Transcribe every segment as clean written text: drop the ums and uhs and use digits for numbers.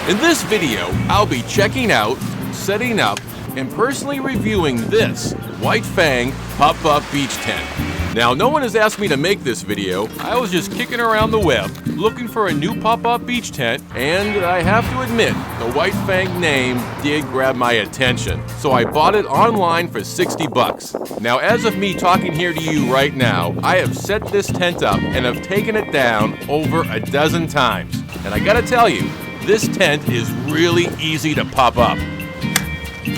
In this video, I'll be checking out, setting up, and personally reviewing this WhiteFang Pop-Up Beach Tent. Now, no one has asked me to make this video. I was just kicking around the web, looking for a new pop-up beach tent, and I have to admit, the WhiteFang name did grab my attention. So I bought it online for 60 bucks. Now, as of me talking here to you right now, I have set this tent up and have taken it down over a dozen times. And I gotta tell you, this tent is really easy to pop up.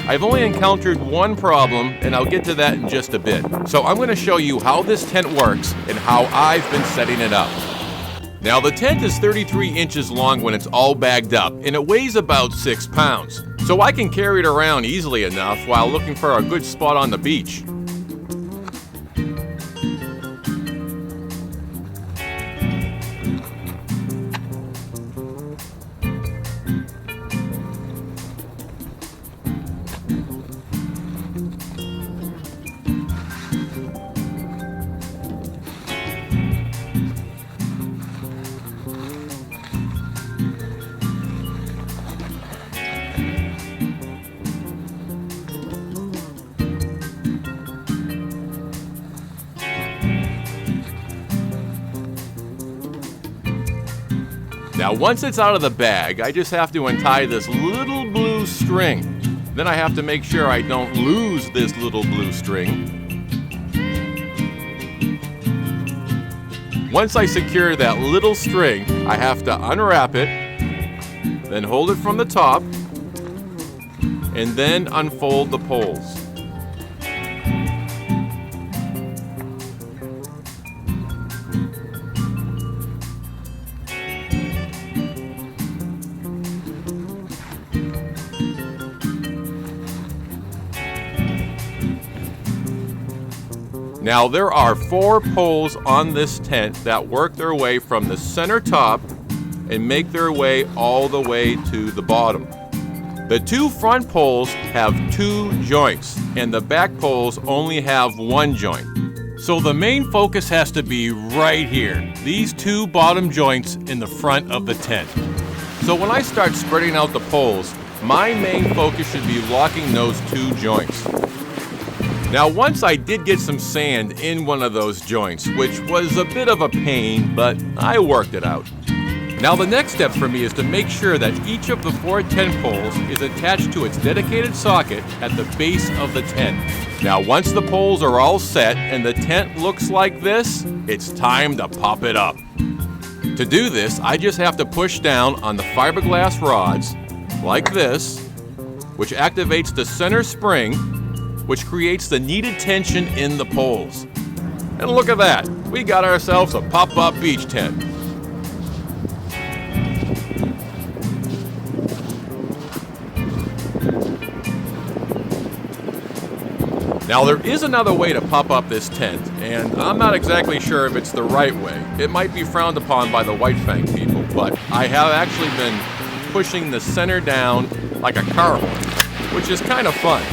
I've only encountered one problem, and I'll get to that in just a bit. So I'm going to show you how this tent works and how I've been setting it up. Now, the tent is 33 inches long when it's all bagged up, and it weighs about 6 pounds. So I can carry it around easily enough while looking for a good spot on the beach. Now, once it's out of the bag, I just have to untie this little blue string. Then I have to make sure I don't lose this little blue string. Once I secure that little string, I have to unwrap it, then hold it from the top, and then unfold the poles. Now, there are 4 poles on this tent that work their way from the center top and make their way all the way to the bottom. The 2 front poles have 2 joints, and the back poles only have 1 joint. So the main focus has to be right here, these 2 bottom joints in the front of the tent. So when I start spreading out the poles, my main focus should be locking those 2 joints. Now, once I did get some sand in one of those joints, which was a bit of a pain, but I worked it out. Now, the next step for me is to make sure that each of the 4 tent poles is attached to its dedicated socket at the base of the tent. Now, once the poles are all set and the tent looks like this, it's time to pop it up. To do this, I just have to push down on the fiberglass rods like this, which activates the center spring, which creates the needed tension in the poles. And look at that, we got ourselves a pop-up beach tent. Now, there is another way to pop up this tent, and I'm not exactly sure if it's the right way. It might be frowned upon by the WhiteFang people, but I have actually been pushing the center down like a car horn, which is kind of fun.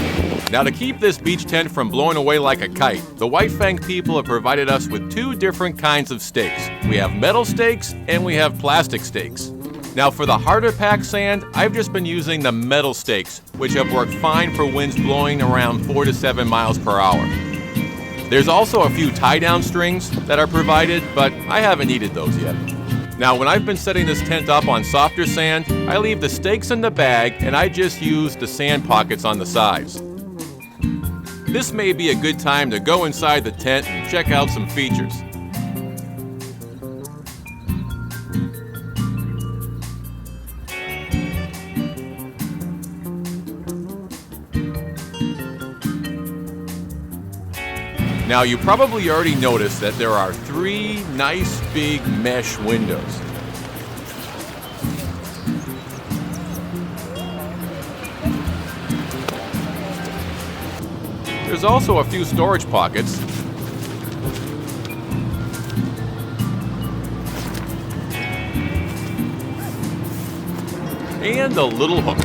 Now, to keep this beach tent from blowing away like a kite, the WhiteFang people have provided us with 2 different kinds of stakes. We have metal stakes and we have plastic stakes. Now, for the harder packed sand, I've just been using the metal stakes, which have worked fine for winds blowing around 4 to 7 miles per hour. There's also a few tie-down strings that are provided, but I haven't needed those yet. Now, when I've been setting this tent up on softer sand, I leave the stakes in the bag and I just use the sand pockets on the sides. This may be a good time to go inside the tent and check out some features. Now, you probably already noticed that there are 3 nice big mesh windows. There's also a few storage pockets. And a little hook.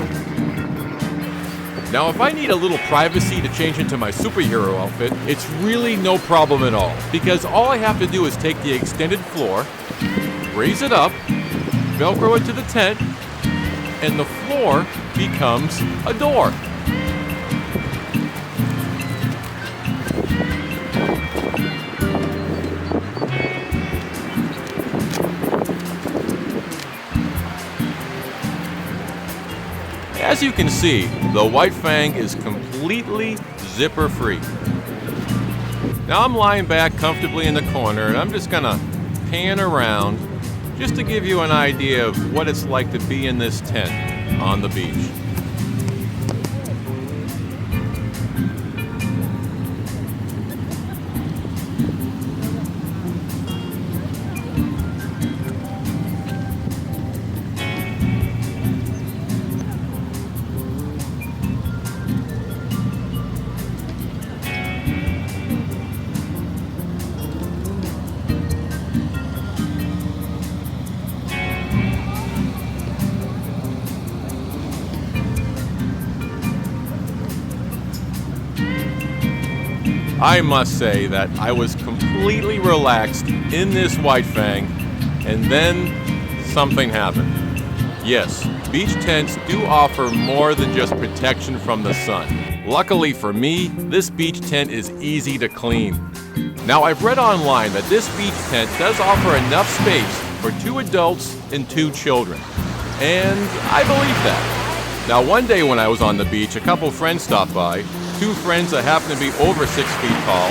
Now, if I need a little privacy to change into my superhero outfit, it's really no problem at all, because all I have to do is take the extended floor, raise it up, Velcro it to the tent, and the floor becomes a door. As you can see, the WhiteFang is completely zipper free. Now I'm lying back comfortably in the corner and I'm just gonna pan around just to give you an idea of what it's like to be in this tent on the beach. I must say that I was completely relaxed in this WhiteFang, and then something happened. Yes, beach tents do offer more than just protection from the sun. Luckily for me, this beach tent is easy to clean. Now, I've read online that this beach tent does offer enough space for 2 adults and 2 children, and I believe that. Now, one day when I was on the beach, a couple friends stopped by, 2 friends that happen to be over 6 feet tall,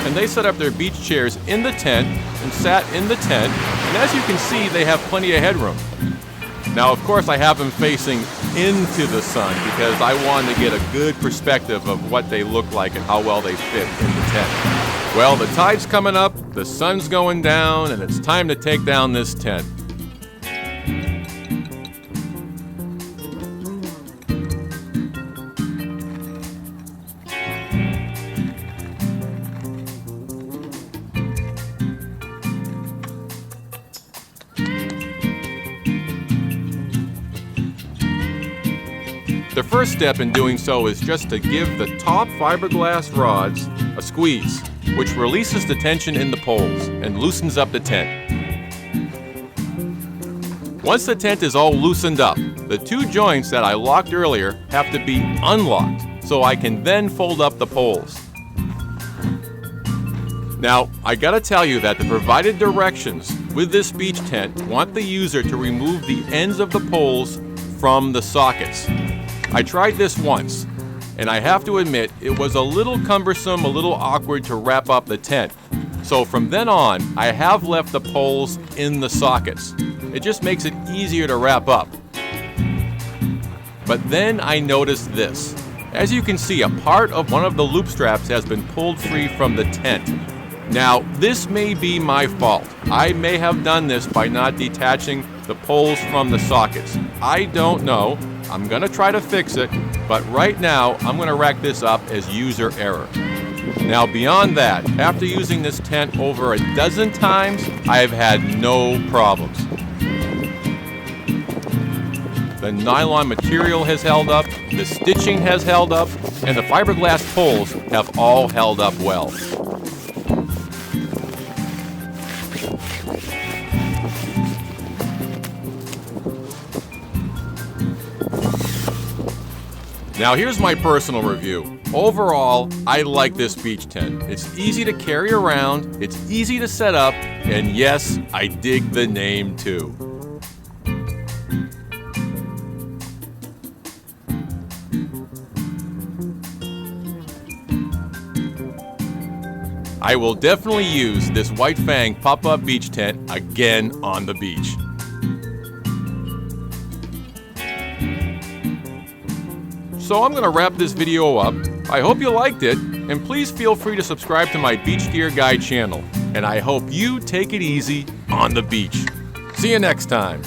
and they set up their beach chairs in the tent and sat in the tent, and as you can see, they have plenty of headroom. Now, of course, I have them facing into the sun because I wanted to get a good perspective of what they look like and how well they fit in the tent. Well, the tide's coming up, the sun's going down, and it's time to take down this tent. The first step in doing so is just to give the top fiberglass rods a squeeze, which releases the tension in the poles and loosens up the tent. Once the tent is all loosened up, the 2 joints that I locked earlier have to be unlocked so I can then fold up the poles. Now, I gotta tell you that the provided directions with this beach tent want the user to remove the ends of the poles from the sockets. I tried this once, and I have to admit it was a little cumbersome, a little awkward to wrap up the tent. So from then on, I have left the poles in the sockets. It just makes it easier to wrap up. But then I noticed this. As you can see, a part of one of the loop straps has been pulled free from the tent. Now, this may be my fault. I may have done this by not detaching the poles from the sockets. I don't know. I'm gonna try to fix it, but right now I'm gonna rack this up as user error. Now, beyond that, after using this tent over a dozen times, I've had no problems. The nylon material has held up, the stitching has held up, and the fiberglass poles have all held up well. Now here's my personal review. Overall, I like this beach tent. It's easy to carry around, it's easy to set up, and yes, I dig the name too. I will definitely use this WhiteFang Pop-Up Beach Tent again on the beach. So I'm going to wrap this video up. I hope you liked it, and please feel free to subscribe to my Beach Gear Guide channel. And I hope you take it easy on the beach. See you next time.